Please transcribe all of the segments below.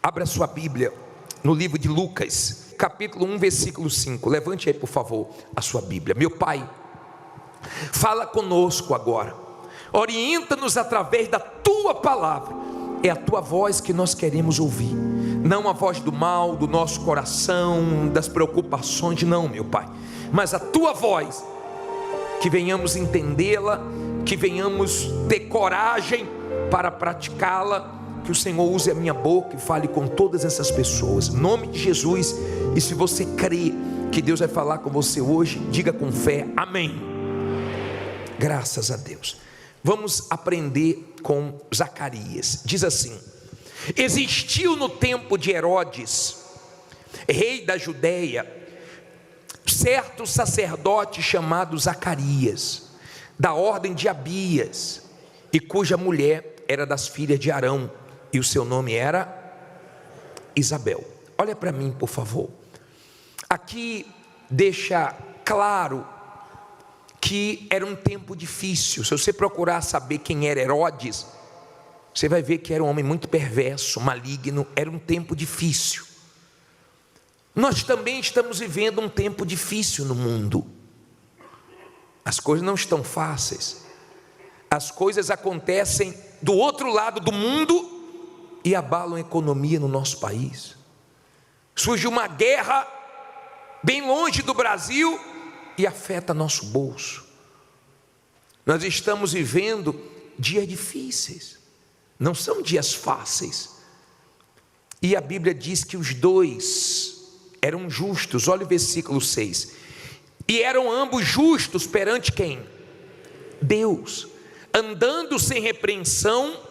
Abra sua Bíblia no livro de Lucas, capítulo 1, versículo 5. Levante aí, por favor, a sua Bíblia. Meu Pai, fala conosco agora, orienta-nos através da Tua palavra. É a Tua voz que nós queremos ouvir, não a voz do mal, do nosso coração, das preocupações, não, meu Pai, mas a Tua voz, que venhamos entendê-la, que venhamos ter coragem para praticá-la. Que o Senhor use a minha boca e fale com todas essas pessoas, em nome de Jesus. E se você crê que Deus vai falar com você hoje, diga com fé, amém. Graças a Deus. Vamos aprender com Zacarias. Diz assim: existiu no tempo de Herodes, rei da Judéia, certo sacerdote chamado Zacarias, da ordem de Abias, e cuja mulher era das filhas de Arão, e o seu nome era Isabel. Olha para mim, por favor. Aqui deixa claro que era um tempo difícil. Se você procurar saber quem era Herodes, você vai ver que era um homem muito perverso, maligno. Era um tempo difícil. Nós também estamos vivendo um tempo difícil no mundo. As coisas não estão fáceis. As coisas acontecem do outro lado do mundo e abalam a economia no nosso país. Surge uma guerra bem longe do Brasil e afeta nosso bolso. Nós estamos vivendo dias difíceis, não são dias fáceis. E a Bíblia diz que os dois eram justos. Olha o versículo 6. E eram ambos justos perante quem? Deus, andando sem repreensão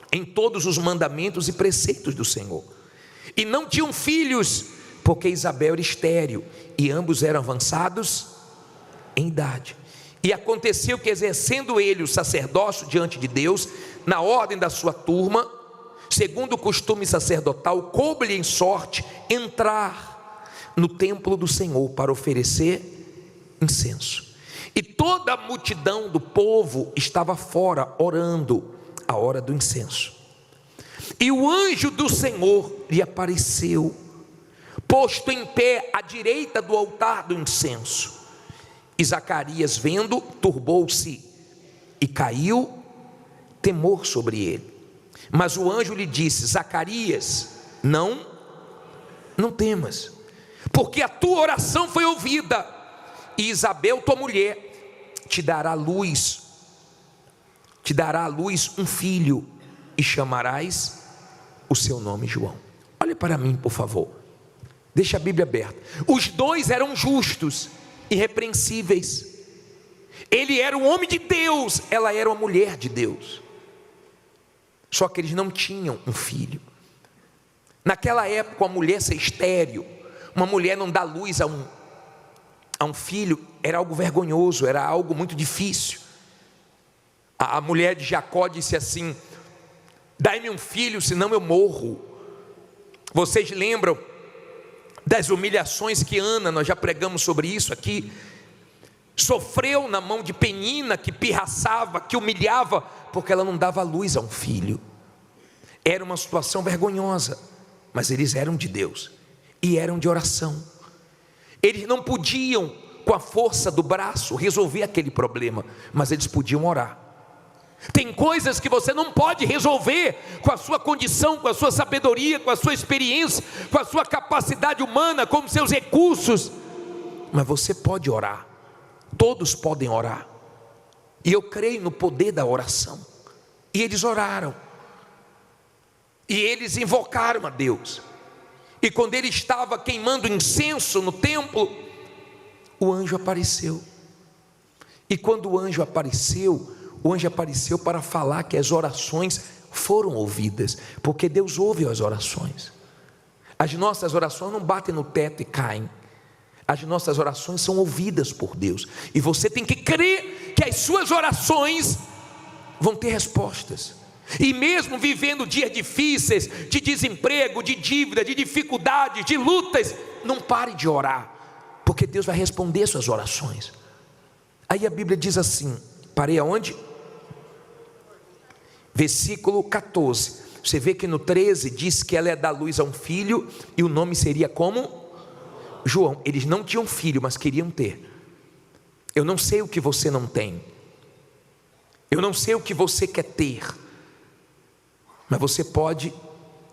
em todos os mandamentos e preceitos do Senhor. E não tinham filhos, porque Isabel era estéril, e ambos eram avançados em idade. E aconteceu que, exercendo ele o sacerdócio diante de Deus, na ordem da sua turma, segundo o costume sacerdotal, coube-lhe em sorte entrar no templo do Senhor para oferecer incenso. E toda a multidão do povo estava fora orando a hora do incenso. E o anjo do Senhor lhe apareceu, posto em pé à direita do altar do incenso. E Zacarias, vendo, turbou-se e caiu temor sobre ele. Mas o anjo lhe disse: Zacarias, não temas, porque a tua oração foi ouvida, e Isabel, tua mulher, te dará à luz um filho, e chamarás o seu nome João. Olha para mim, por favor, deixa a Bíblia aberta. Os dois eram justos, irrepreensíveis. Ele era um homem de Deus, ela era uma mulher de Deus. Só que eles não tinham um filho. Naquela época, a mulher ser estéril, uma mulher não dar luz a um filho, era algo vergonhoso, era algo muito difícil. A mulher de Jacó disse assim: dai-me um filho, senão eu morro. Vocês lembram das humilhações que Ana, nós já pregamos sobre isso aqui, sofreu na mão de Penina, que pirraçava, que humilhava, porque ela não dava luz a um filho. Era uma situação vergonhosa, mas eles eram de Deus e eram de oração. Eles não podiam, com a força do braço, resolver aquele problema, mas eles podiam orar. Tem coisas que você não pode resolver com a sua condição, com a sua sabedoria, com a sua experiência, com a sua capacidade humana, com os seus recursos, mas você pode orar. Todos podem orar, e eu creio no poder da oração. E eles oraram, e eles invocaram a Deus. E quando ele estava queimando incenso no templo, o anjo apareceu. E quando o anjo apareceu para falar que as orações foram ouvidas, porque Deus ouve as orações. As nossas orações não batem no teto e caem. As nossas orações são ouvidas por Deus, e você tem que crer que as suas orações vão ter respostas. E mesmo vivendo dias difíceis, de desemprego, de dívida, de dificuldades, de lutas, não pare de orar, porque Deus vai responder suas orações. Aí a Bíblia diz assim, parei aonde? Versículo 14. Você vê que no 13 diz que ela é dar luz a um filho, e o nome seria como? João. Eles não tinham filho, mas queriam ter. Eu não sei o que você não tem, eu não sei o que você quer ter, mas você pode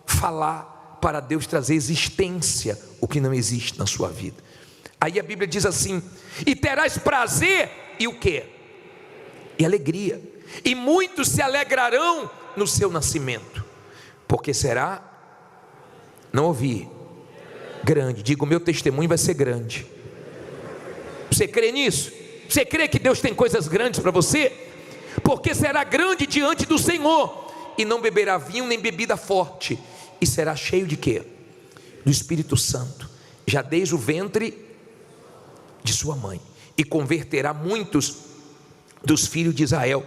falar para Deus trazer existência o que não existe na sua vida. Aí a Bíblia diz assim: e terás prazer, e o que? E alegria, e muitos se alegrarão no seu nascimento, porque será, não ouvi, grande. Diga, o meu testemunho vai ser grande. Você crê nisso? Você crê que Deus tem coisas grandes para você? Porque será grande diante do Senhor, e não beberá vinho nem bebida forte, e será cheio de quê? Do Espírito Santo, já desde o ventre de sua mãe, e converterá muitos dos filhos de Israel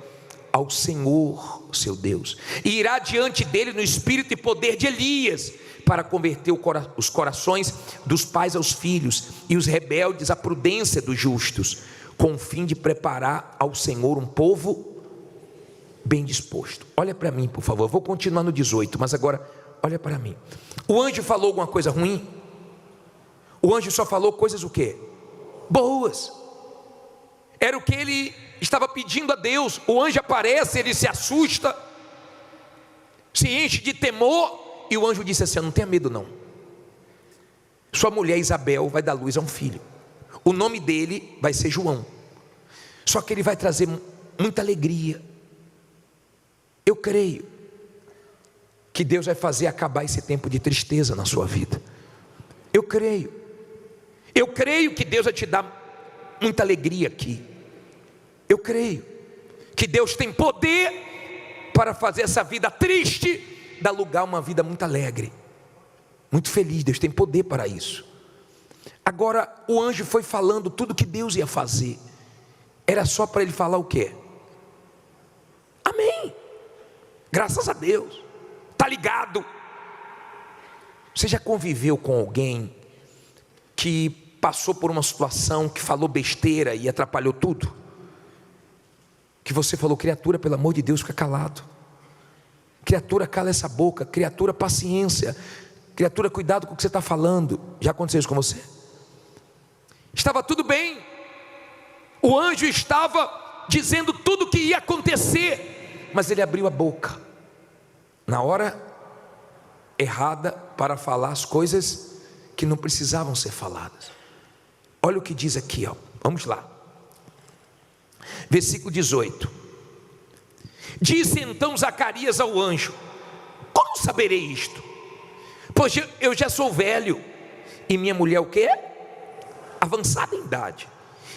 ao Senhor seu Deus, e irá diante dele no espírito e poder de Elias, para converter os corações dos pais aos filhos, e os rebeldes à prudência dos justos, com o fim de preparar ao Senhor um povo bem disposto. Olha para mim, por favor. Eu vou continuar no 18, mas agora olha para mim. O anjo falou alguma coisa ruim? O anjo só falou coisas o quê? Boas. Era o que ele estava pedindo a Deus. O anjo aparece, ele se assusta, se enche de temor, e o anjo disse assim: não tenha medo não, sua mulher Isabel vai dar luz a um filho, o nome dele vai ser João, só que ele vai trazer muita alegria. Eu creio que Deus vai fazer acabar esse tempo de tristeza na sua vida. Eu creio que Deus vai te dar muita alegria aqui. Eu creio que Deus tem poder para fazer essa vida triste dar lugar a uma vida muito alegre, muito feliz. Deus tem poder para isso. Agora o anjo foi falando tudo que Deus ia fazer. Era só para ele falar o quê? Amém. Graças a Deus. Tá ligado? Você já conviveu com alguém que passou por uma situação que falou besteira e atrapalhou tudo? Que você falou: criatura, pelo amor de Deus, fica calado. Criatura, cala essa boca. Criatura, paciência. Criatura, cuidado com o que você está falando. Já aconteceu isso com você? Estava tudo bem, o anjo estava dizendo tudo o que ia acontecer, mas ele abriu a boca na hora errada para falar as coisas que não precisavam ser faladas. Olha o que diz aqui, ó. Vamos lá, versículo 18. Disse então Zacarias ao anjo: como saberei isto? Pois eu já sou velho, e minha mulher o quê? Avançada em idade.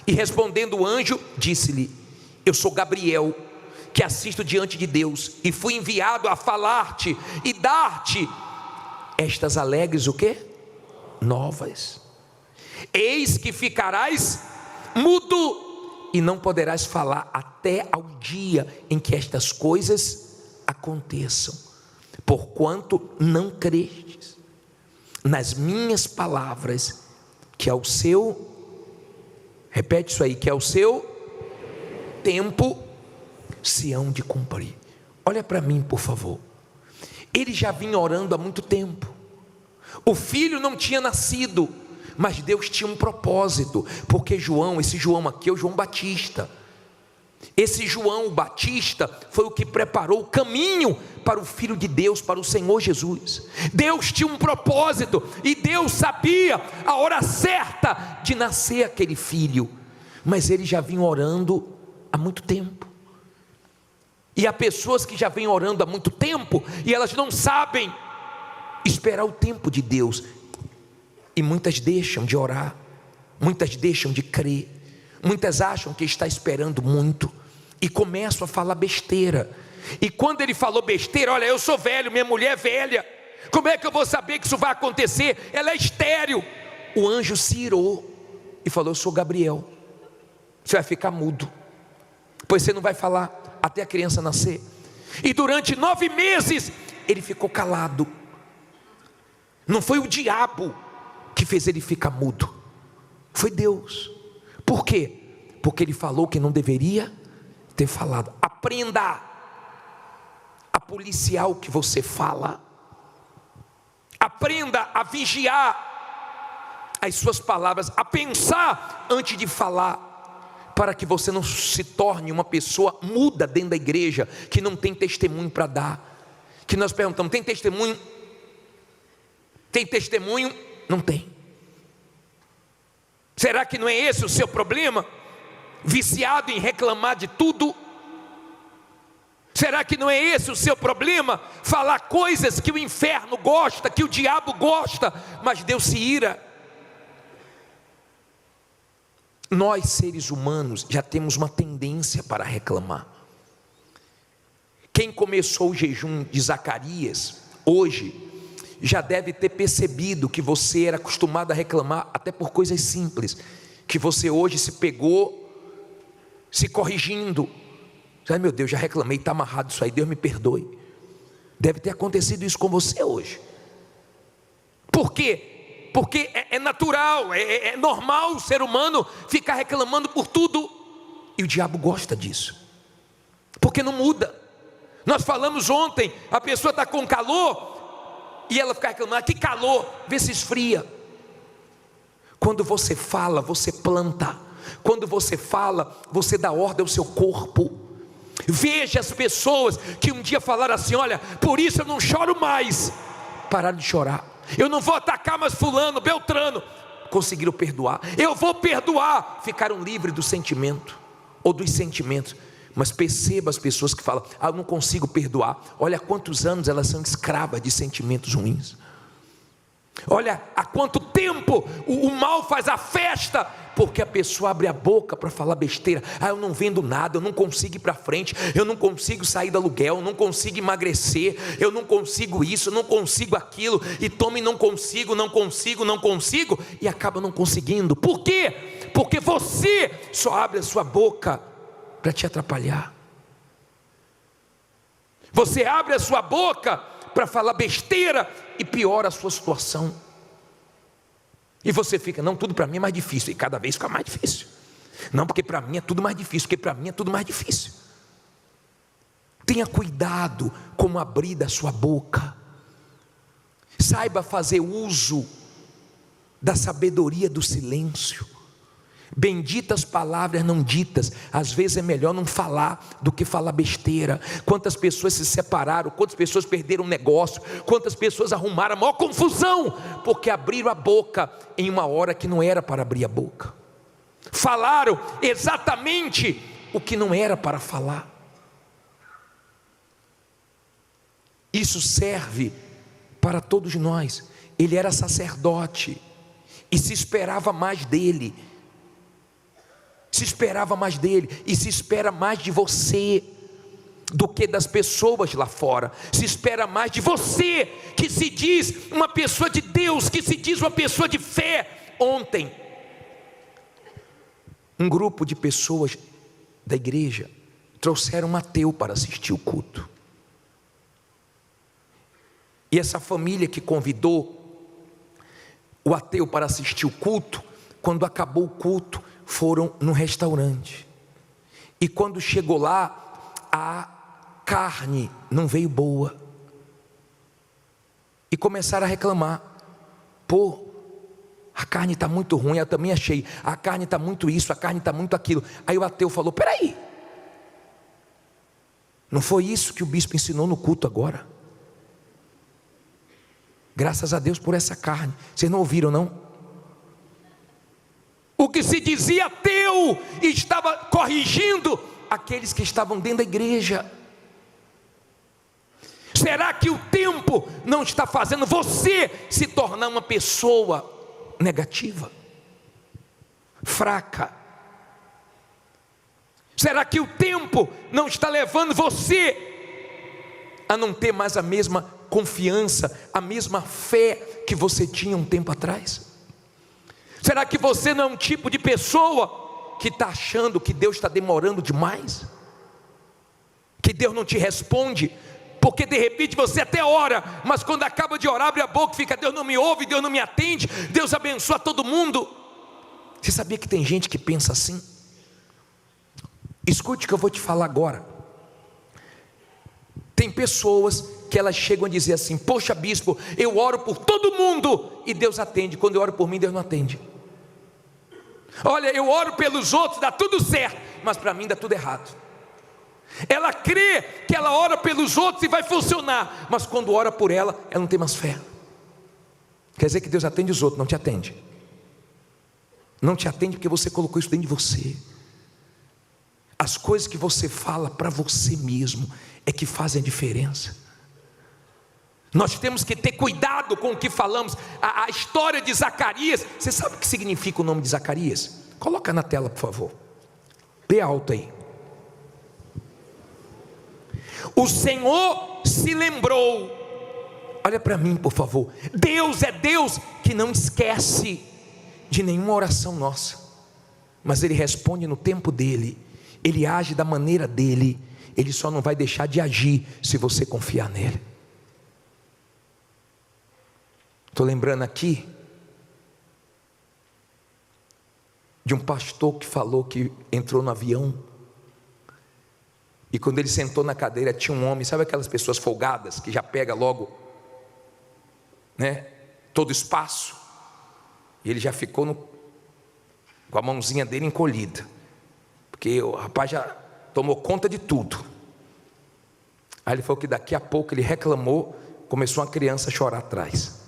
E respondendo o anjo, disse-lhe: eu sou Gabriel, que assisto diante de Deus, e fui enviado a falar-te e dar-te estas alegres o quê? Novas. Eis que ficarás mudo e não poderás falar até ao dia em que estas coisas aconteçam, porquanto não crestes nas minhas palavras, que ao seu, repete isso aí, que ao seu tempo se hão de cumprir. Olha para mim, por favor. Ele já vinha orando há muito tempo. O filho não tinha nascido, mas Deus tinha um propósito, porque João, esse João aqui é o João Batista. Esse João Batista foi o que preparou o caminho para o Filho de Deus, para o Senhor Jesus. Deus tinha um propósito, e Deus sabia a hora certa de nascer aquele filho, mas ele já vinha orando há muito tempo. E há pessoas que já vêm orando há muito tempo, e elas não sabem esperar o tempo de Deus, e muitas deixam de orar, muitas deixam de crer, muitas acham que está esperando muito, e começam a falar besteira. E quando ele falou besteira: olha, eu sou velho, minha mulher é velha, como é que eu vou saber que isso vai acontecer? Ela é estéril. O anjo se irou e falou: eu sou Gabriel, você vai ficar mudo, pois você não vai falar até a criança nascer. E durante 9 meses ele ficou calado. Não foi o diabo que fez ele ficar mudo, foi Deus. Por quê? Porque ele falou que não deveria ter falado. Aprenda policiar o que você fala. Aprenda a vigiar as suas palavras, a pensar antes de falar, para que você não se torne uma pessoa muda dentro da igreja, que não tem testemunho para dar. Que nós perguntamos, tem testemunho? Tem testemunho? Não tem. Será que não é esse o seu problema? Viciado em reclamar de tudo? Será que não é esse o seu problema? Falar coisas que o inferno gosta, que o diabo gosta, mas Deus se ira. Nós, seres humanos, já temos uma tendência para reclamar. Quem começou o jejum de Zacarias, hoje, já deve ter percebido que você era acostumado a reclamar até por coisas simples, que você hoje se pegou se corrigindo. Ai meu Deus, já reclamei, está amarrado isso aí, Deus me perdoe. Deve ter acontecido isso com você hoje. Por quê? Porque é natural, é normal o ser humano ficar reclamando por tudo. E o diabo gosta disso, porque não muda. Nós falamos ontem, a pessoa está com calor e ela fica reclamando, que calor, vê se esfria. Quando você fala, você planta. Quando você fala, você dá ordem ao seu corpo. Veja as pessoas que um dia falaram assim, olha, por isso eu não choro mais. Pararam de chorar. Eu não vou atacar mais fulano, beltrano. Conseguiram perdoar. Eu vou perdoar. Ficaram livres do sentimento, ou dos sentimentos. Mas perceba as pessoas que falam, eu não consigo perdoar. Olha há quantos anos elas são escravas de sentimentos ruins. Olha há quanto tempo o mal faz a festa, porque a pessoa abre a boca para falar besteira. Eu não vendo nada, eu não consigo ir para frente, eu não consigo sair do aluguel, eu não consigo emagrecer, eu não consigo isso, eu não consigo aquilo, e tome, não consigo, e acaba não conseguindo. Por quê? Porque você só abre a sua boca para te atrapalhar. Você abre a sua boca para falar besteira e piora a sua situação. E você fica, não, tudo para mim é mais difícil, e cada vez fica mais difícil. Não, porque para mim é tudo mais difícil, porque para mim é tudo mais difícil. Tenha cuidado como abrir da sua boca. Saiba fazer uso da sabedoria do silêncio. Benditas palavras não ditas. Às vezes é melhor não falar do que falar besteira. Quantas pessoas se separaram, quantas pessoas perderam negócio, quantas pessoas arrumaram a maior confusão, porque abriram a boca em uma hora que não era para abrir a boca. Falaram exatamente o que não era para falar. Isso serve para todos nós. Ele era sacerdote e se esperava mais dele. Se esperava mais dele, e se espera mais de você do que das pessoas lá fora. Se espera mais de você, que se diz uma pessoa de Deus, que se diz uma pessoa de fé. Ontem, um grupo de pessoas da igreja trouxeram um ateu para assistir o culto. E essa família que convidou o ateu para assistir o culto, quando acabou o culto, foram no restaurante. E quando chegou lá, a carne não veio boa. E começaram a reclamar. Pô, a carne está muito ruim. Eu também achei. A carne está muito isso, a carne está muito aquilo. Aí o ateu falou, peraí, não foi isso que o bispo ensinou no culto agora? Graças a Deus por essa carne. Vocês não ouviram não? O que se dizia ateu estava corrigindo aqueles que estavam dentro da igreja. Será que o tempo não está fazendo você se tornar uma pessoa negativa, fraca? Será que o tempo não está levando você a não ter mais a mesma confiança, a mesma fé que você tinha um tempo atrás? Será que você não é um tipo de pessoa que está achando que Deus está demorando demais? Que Deus não te responde? Porque de repente você até ora, mas quando acaba de orar, abre a boca e fica, Deus não me ouve, Deus não me atende, Deus abençoa todo mundo. Você sabia que tem gente que pensa assim? Escute o que eu vou te falar agora. Tem pessoas que elas chegam a dizer assim: poxa bispo, eu oro por todo mundo e Deus atende. Quando eu oro por mim, Deus não atende. Olha, eu oro pelos outros, dá tudo certo, mas para mim dá tudo errado. Ela crê que ela ora pelos outros e vai funcionar, mas quando ora por ela, ela não tem mais fé. Quer dizer que Deus atende os outros, não te atende. Não te atende porque você colocou isso dentro de você. As coisas que você fala para você mesmo é que fazem a diferença. Nós temos que ter cuidado com o que falamos. A história de Zacarias, você sabe o que significa o nome de Zacarias? Coloca na tela, por favor. Lê alto aí. O Senhor se lembrou. Olha para mim, por favor. Deus é Deus que não esquece de nenhuma oração nossa, mas Ele responde no tempo dEle. Ele age da maneira dEle. Ele só não vai deixar de agir se você confiar nele. Estou lembrando aqui de um pastor que falou que entrou no avião e quando ele sentou na cadeira tinha um homem, sabe aquelas pessoas folgadas que já pega logo, né, todo espaço, e ele já ficou com a mãozinha dele encolhida, porque o rapaz já tomou conta de tudo. Aí ele falou que daqui a pouco ele reclamou, começou uma criança a chorar atrás,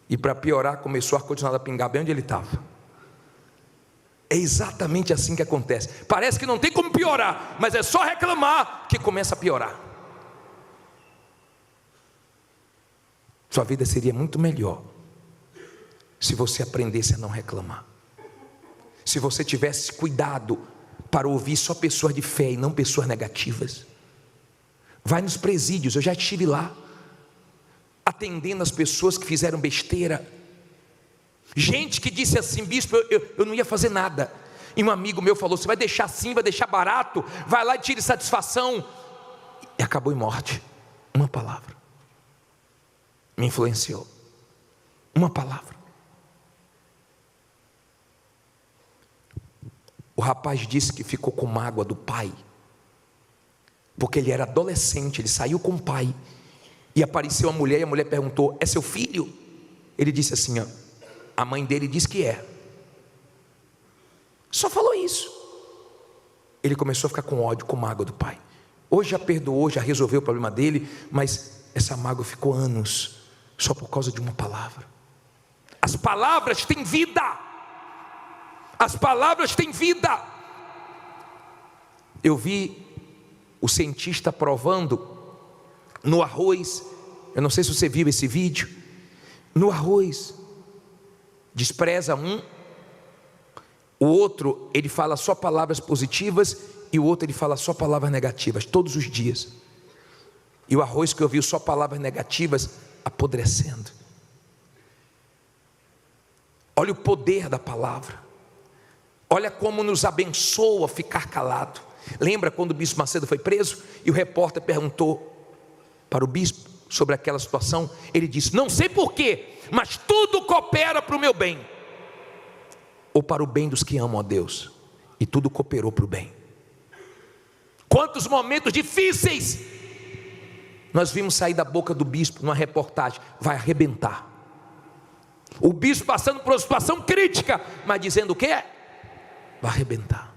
e para piorar começou o ar-condicionado a pingar bem onde ele estava. É exatamente assim que acontece. Parece que não tem como piorar, mas é só reclamar que começa a piorar. Sua vida seria muito melhor se você aprendesse a não reclamar, se você tivesse cuidado para ouvir só pessoas de fé e não pessoas negativas. Vai nos presídios, eu já estive lá atendendo as pessoas que fizeram besteira. Gente que disse assim: bispo, eu não ia fazer nada. E um amigo meu falou: você vai deixar assim, vai deixar barato, vai lá e tire satisfação. E acabou em morte. Uma palavra me influenciou. Uma palavra. O rapaz disse que ficou com mágoa do pai, porque ele era adolescente, ele saiu com o pai, e apareceu uma mulher, e a mulher perguntou: é seu filho? Ele disse assim: ó, a mãe dele diz que é. Só falou isso. Ele começou a ficar com ódio, com mágoa do pai. Hoje já perdoou, já resolveu o problema dele, mas essa mágoa ficou anos, só por causa de uma palavra. As palavras têm vida. As palavras têm vida. Eu vi o cientista provando no arroz, eu não sei se você viu esse vídeo, no arroz, despreza um, o outro ele fala só palavras positivas e o outro ele fala só palavras negativas, todos os dias. E o arroz que eu vi só palavras negativas apodrecendo. Olha o poder da palavra. Olha como nos abençoa ficar calado. Lembra quando o bispo Macedo foi preso e o repórter perguntou para o bispo sobre aquela situação? Ele disse: não sei porquê, mas tudo coopera para o meu bem, ou para o bem dos que amam a Deus. E tudo cooperou para o bem. Quantos momentos difíceis nós vimos sair da boca do bispo numa reportagem: vai arrebentar. O bispo passando por uma situação crítica, mas dizendo o quê? Vai arrebentar.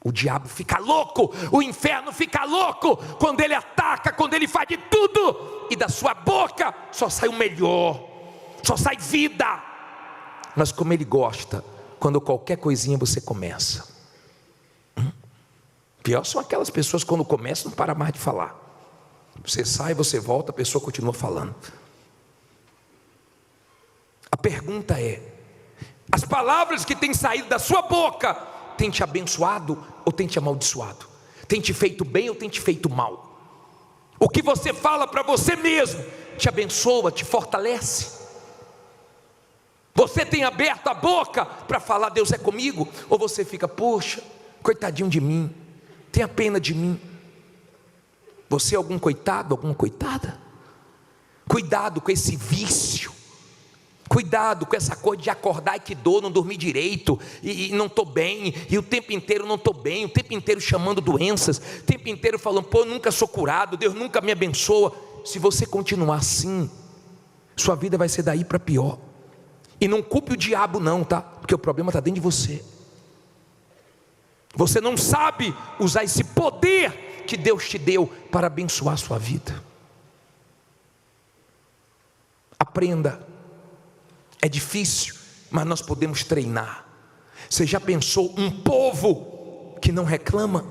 O diabo fica louco, o inferno fica louco quando ele ataca, quando ele faz de tudo, e da sua boca só sai o melhor, só sai vida. Mas como ele gosta quando qualquer coisinha você começa. Pior são aquelas pessoas quando começam não para mais de falar. Você sai, você volta, a pessoa continua falando. A pergunta é: as palavras que têm saído da sua boca têm te abençoado ou têm te amaldiçoado? Tem te feito bem ou tem te feito mal? O que você fala para você mesmo te abençoa, te fortalece? Você tem aberto a boca para falar: Deus é comigo? Ou você fica: poxa, coitadinho de mim, tenha pena de mim? Você é algum coitado, alguma coitada? Cuidado com esse vício Cuidado com essa coisa de acordar e que dor, não dormir direito, e não estou bem, e o tempo inteiro não estou bem, o tempo inteiro chamando doenças, o tempo inteiro falando, pô, eu nunca sou curado, Deus nunca me abençoa. Se você continuar assim, sua vida vai ser daí para pior. E não culpe o diabo não, tá? Porque o problema está dentro de você. Você não sabe usar esse poder que Deus te deu para abençoar a sua vida. Aprenda. É difícil, mas nós podemos treinar. Você já pensou um povo que não reclama,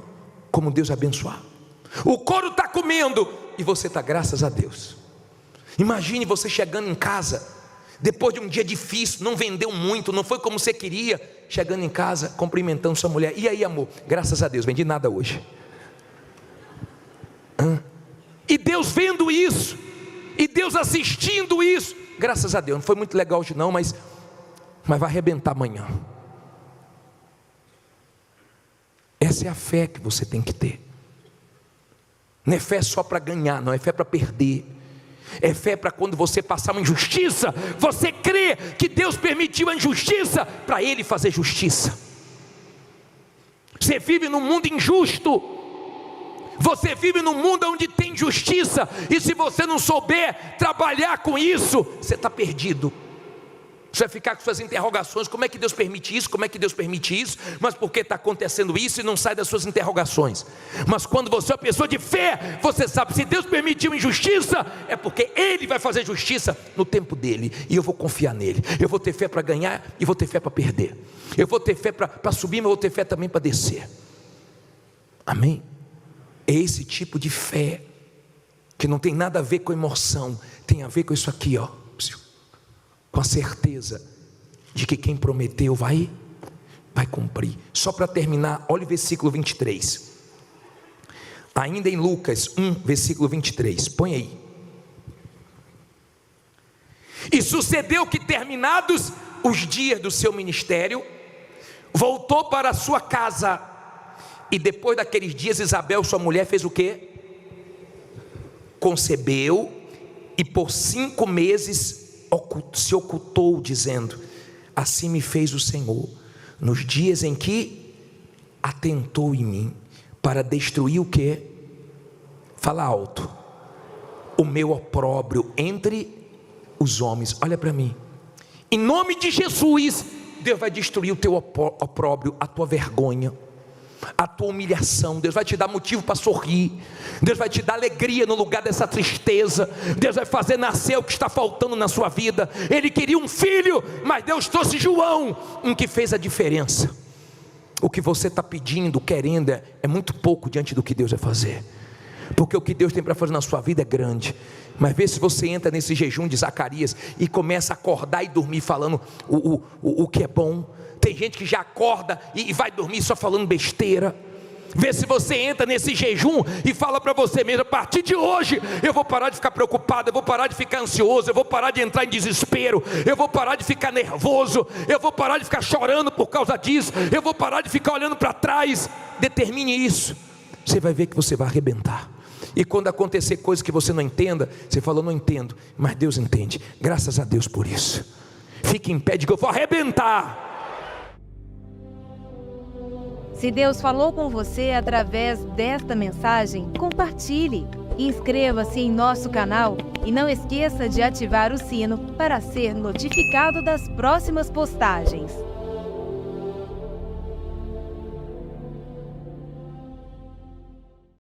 como Deus abençoar? O couro está comendo e você está, graças a Deus. Imagine você chegando em casa, depois de um dia difícil, não vendeu muito, não foi como você queria, chegando em casa, cumprimentando sua mulher, e aí amor, graças a Deus, vendi nada hoje. E Deus vendo isso, e Deus assistindo isso, graças a Deus, não foi muito legal hoje não, mas vai arrebentar amanhã. Essa é a fé que você tem que ter. Não é fé só para ganhar, não é fé para perder. É fé para quando você passar uma injustiça, você crê que Deus permitiu a injustiça para Ele fazer justiça. Você vive num mundo injusto, você vive num mundo onde tem injustiça, e se você não souber trabalhar com isso, você está perdido. Você vai ficar com suas interrogações, como é que Deus permite isso, como é que Deus permite isso, mas por que está acontecendo isso, e não sai das suas interrogações. Mas quando você é uma pessoa de fé, você sabe, se Deus permitiu injustiça, é porque Ele vai fazer justiça no tempo dEle, e eu vou confiar nele. Eu vou ter fé para ganhar, e vou ter fé para perder. Eu vou ter fé para subir, mas eu vou ter fé também para descer. Amém? É esse tipo de fé, que não tem nada a ver com emoção, tem a ver com isso aqui, ó, com a certeza de que quem prometeu vai cumprir. Só para terminar, olha o versículo 23, ainda em Lucas 1, versículo 23, põe aí. E sucedeu que, terminados os dias do seu ministério, voltou para a sua casa, e depois daqueles dias Isabel, sua mulher, fez o quê? Concebeu, e por 5 meses se ocultou, dizendo: assim me fez o Senhor, nos dias em que atentou em mim, para destruir o quê? Fala alto. O meu opróbrio entre os homens. Olha para mim, em nome de Jesus, Deus vai destruir o teu opróbrio, a tua vergonha, a tua humilhação. Deus vai te dar motivo para sorrir. Deus vai te dar alegria no lugar dessa tristeza. Deus vai fazer nascer o que está faltando na sua vida. Ele queria um filho, mas Deus trouxe João, um que fez a diferença. O que você está pedindo, querendo, é muito pouco diante do que Deus vai fazer, porque o que Deus tem para fazer na sua vida é grande. Mas vê se você entra nesse jejum de Zacarias e começa a acordar e dormir falando o que é bom. Tem gente que já acorda e vai dormir só falando besteira. Vê se você entra nesse jejum e fala para você mesmo: a partir de hoje eu vou parar de ficar preocupado, eu vou parar de ficar ansioso, eu vou parar de entrar em desespero, eu vou parar de ficar nervoso, eu vou parar de ficar chorando por causa disso, eu vou parar de ficar olhando para trás. Determine isso, você vai ver que você vai arrebentar. E quando acontecer coisas que você não entenda, você fala: eu não entendo, mas Deus entende. Graças a Deus por isso. Fique em pé, diga: eu vou arrebentar. Se Deus falou com você através desta mensagem, compartilhe. Inscreva-se em nosso canal e não esqueça de ativar o sino para ser notificado das próximas postagens.